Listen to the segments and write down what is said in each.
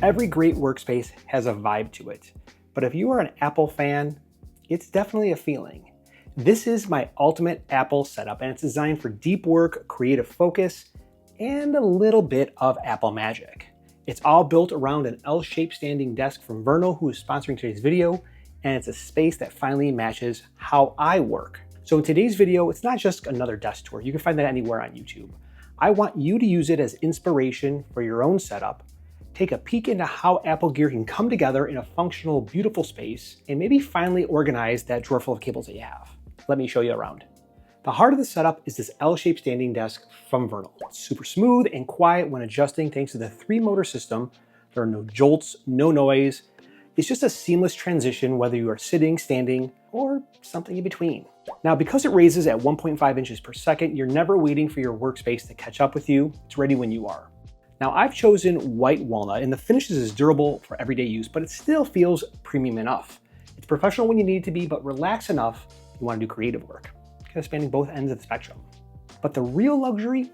Every great workspace has a vibe to it, but if you are an Apple fan, it's definitely a feeling. This is my ultimate Apple setup, and it's designed for deep work, creative focus, and a little bit of Apple magic. It's all built around an L-shaped standing desk from Vernal, who is sponsoring today's video, and it's a space that finally matches how I work. So in today's video, it's not just another desk tour. You can find that anywhere on YouTube. I want you to use it as inspiration for your own setup. Take a peek into how Apple gear can come together in a functional, beautiful space, and maybe finally organize that drawer full of cables that you have. Let me show you around. The heart of the setup is this L-shaped standing desk from Vernal. It's super smooth and quiet when adjusting thanks to the 3-motor system. There are no jolts, no noise. It's just a seamless transition whether you are sitting, standing, or something in between. Now, because it raises at 1.5 inches per second, you're never waiting for your workspace to catch up with you. It's ready when you are. Now, I've chosen white walnut, and the finish is durable for everyday use, but it still feels premium enough. It's professional when you need it to be, but relaxed enough if you want to do creative work, kind of spanning both ends of the spectrum. But the real luxury,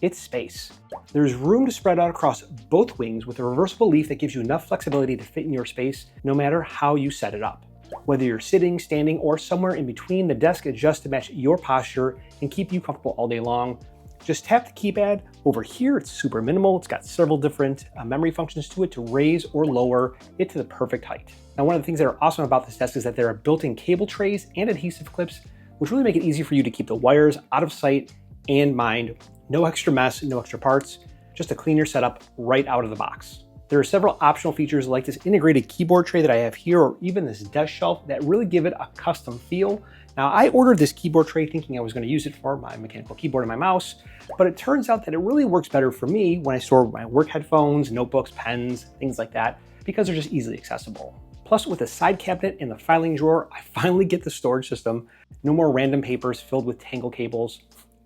it's space. There's room to spread out across both wings with a reversible leaf that gives you enough flexibility to fit in your space no matter how you set it up. Whether you're sitting, standing, or somewhere in between, the desk adjusts to match your posture and keep you comfortable all day long. Just tap the keypad. Over here, it's super minimal. It's got several different memory functions to it to raise or lower it to the perfect height. Now, one of the things that are awesome about this desk is that there are built-in cable trays and adhesive clips, which really make it easy for you to keep the wires out of sight and mind. No extra mess, no extra parts, just a cleaner setup right out of the box. There are several optional features like this integrated keyboard tray that I have here, or even this desk shelf that really give it a custom feel. Now, I ordered this keyboard tray thinking I was going to use it for my mechanical keyboard and my mouse, but it turns out that it really works better for me when I store my work headphones, notebooks, pens, things like that, because they're just easily accessible. Plus, with a side cabinet and the filing drawer, I finally get the storage system. No more random papers filled with tangled cables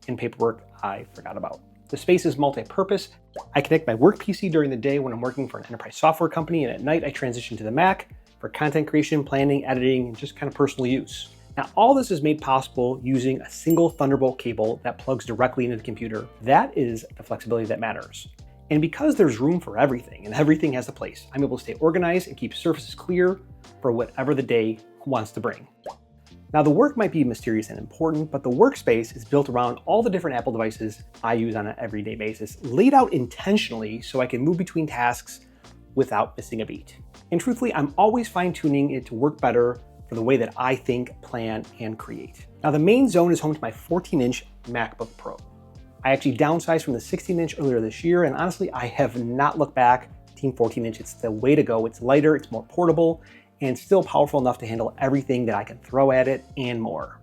and paperwork I forgot about. The space is multi-purpose. I connect my work PC during the day when I'm working for an enterprise software company, and at night I transition to the Mac for content creation, planning, editing, and just kind of personal use. Now, all this is made possible using a single Thunderbolt cable that plugs directly into the computer. That is the flexibility that matters. And because there's room for everything and everything has a place, I'm able to stay organized and keep surfaces clear for whatever the day wants to bring. Now, the work might be mysterious and important, but the workspace is built around all the different Apple devices I use on an everyday basis, laid out intentionally so I can move between tasks without missing a beat. And truthfully, I'm always fine-tuning it to work better for the way that I think, plan, and create. Now, the main zone is home to my 14-inch MacBook Pro. I actually downsized from the 16-inch earlier this year, and honestly, I have not looked back. Team 14-inch, it's the way to go. It's lighter, it's more portable, and still powerful enough to handle everything that I can throw at it and more.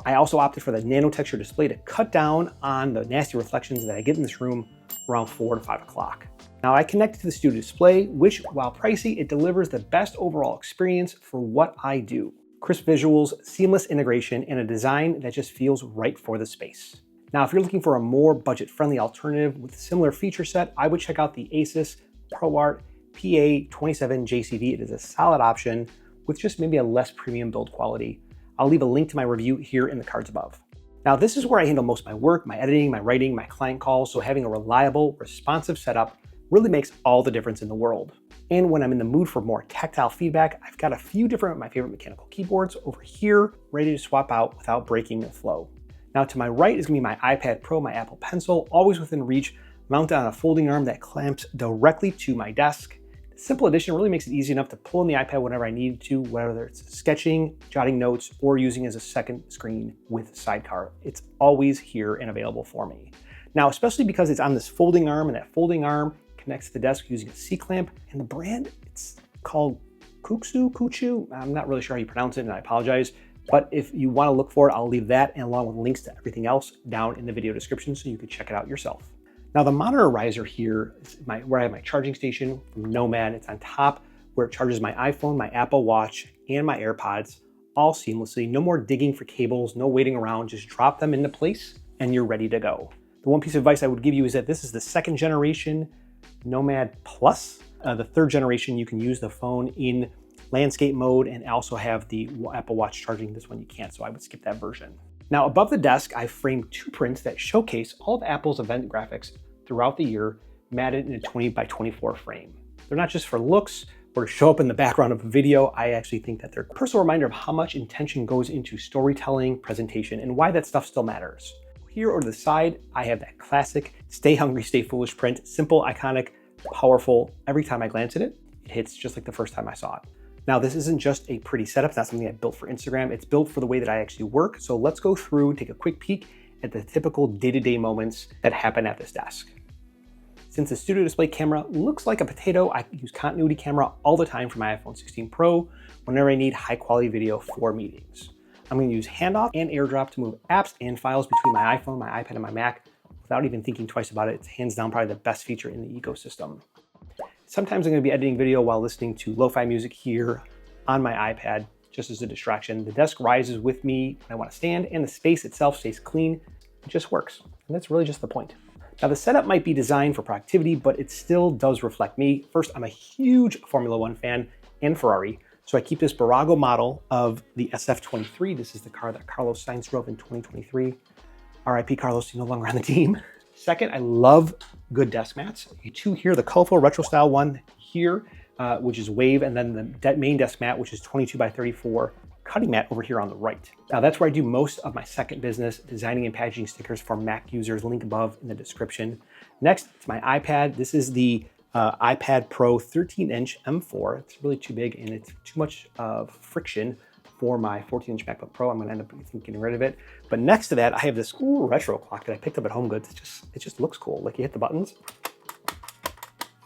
I also opted for the nano texture display to cut down on the nasty reflections that I get in this room around 4 to 5 o'clock. Now, I connected to the studio display, which, while pricey, it delivers the best overall experience for what I do. Crisp visuals, seamless integration, and a design that just feels right for the space. Now, if you're looking for a more budget-friendly alternative with a similar feature set, I would check out the Asus ProArt PA27 JCV. It is a solid option with just maybe a less premium build quality. I'll leave a link to my review here in the cards above. Now, this is where I handle most of my work, my editing, my writing, my client calls, so having a reliable, responsive setup really makes all the difference in the world. And when I'm in the mood for more tactile feedback, I've got a few different of my favorite mechanical keyboards over here, ready to swap out without breaking the flow. Now, to my right is gonna be my iPad Pro, my Apple Pencil, always within reach, mounted on a folding arm that clamps directly to my desk. Simple addition really makes it easy enough to pull in the iPad whenever I need to, whether it's sketching, jotting notes, or using as a second screen with Sidecar. It's always here and available for me. Now, especially because it's on this folding arm, and that folding arm connects to the desk using a C-clamp, and the brand, it's called Kuchu. I'm not really sure how you pronounce it, and I apologize. But if you want to look for it, I'll leave that and along with links to everything else down in the video description so you can check it out yourself. Now, the monitor riser here is where I have my charging station from Nomad. It's on top where it charges my iPhone, my Apple Watch, and my AirPods all seamlessly. No more digging for cables, no waiting around, just drop them into place and you're ready to go. The one piece of advice I would give you is that this is the 2nd generation Nomad Plus. The 3rd generation, you can use the phone in landscape mode and also have the Apple Watch charging. This one you can't, so I would skip that version. Now, above the desk, I've framed 2 prints that showcase all of Apple's event graphics throughout the year, matted in a 20 by 24 frame. They're not just for looks or to show up in the background of a video. I actually think that they're a personal reminder of how much intention goes into storytelling, presentation, and why that stuff still matters. Here or to the side, I have that classic stay hungry, stay foolish print. Simple, iconic, powerful. Every time I glance at it, it hits just like the first time I saw it. Now, this isn't just a pretty setup. It's not something I built for Instagram. It's built for the way that I actually work. So let's go through and take a quick peek at the typical day-to-day moments that happen at this desk. Since the studio display camera looks like a potato, I use continuity camera all the time for my iPhone 16 Pro whenever I need high quality video for meetings. I'm going to use handoff and AirDrop to move apps and files between my iPhone, my iPad, and my Mac without even thinking twice about it. It's hands down probably the best feature in the ecosystem. Sometimes I'm going to be editing video while listening to lo-fi music here on my iPad, just as a distraction. The desk rises with me when I want to stand, and the space itself stays clean. It just works, and that's really just the point. Now, the setup might be designed for productivity, but it still does reflect me. First, I'm a huge Formula One fan and Ferrari, so I keep this bburago model of the SF23. This is the car that Carlos Sainz drove in 2023. RIP Carlos, you're no longer on the team. Second, I love good desk mats. Two here, the colorful retro style one here, which is wave, and then the main desk mat, which is 22 by 34 cutting mat over here on the right. Now that's where I do most of my second business, designing and packaging stickers for Mac users, link above in the description. Next, it's my iPad. This is the iPad Pro 13-inch M4. It's really too big and it's too much friction for my 14-inch MacBook Pro. I'm gonna end up getting rid of it. But next to that, I have this retro clock that I picked up at HomeGoods. It just looks cool. Like you hit the buttons.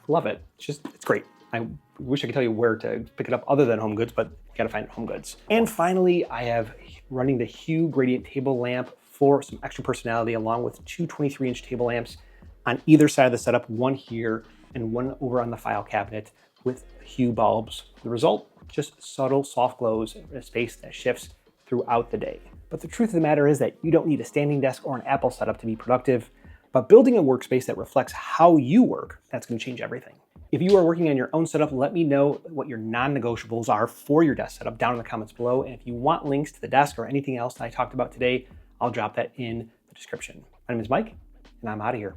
Love it. It's great. I wish I could tell you where to pick it up other than HomeGoods, but you gotta find it at HomeGoods. And finally, I have running the Hue gradient table lamp for some extra personality, along with two 23-inch table lamps on either side of the setup, one here and one over on the file cabinet with Hue bulbs. The result, just subtle, soft glows in a space that shifts throughout the day. But the truth of the matter is that you don't need a standing desk or an Apple setup to be productive, but building a workspace that reflects how you work, that's gonna change everything. If you are working on your own setup, let me know what your non-negotiables are for your desk setup down in the comments below. And if you want links to the desk or anything else that I talked about today, I'll drop that in the description. My name is Mike, and I'm out of here.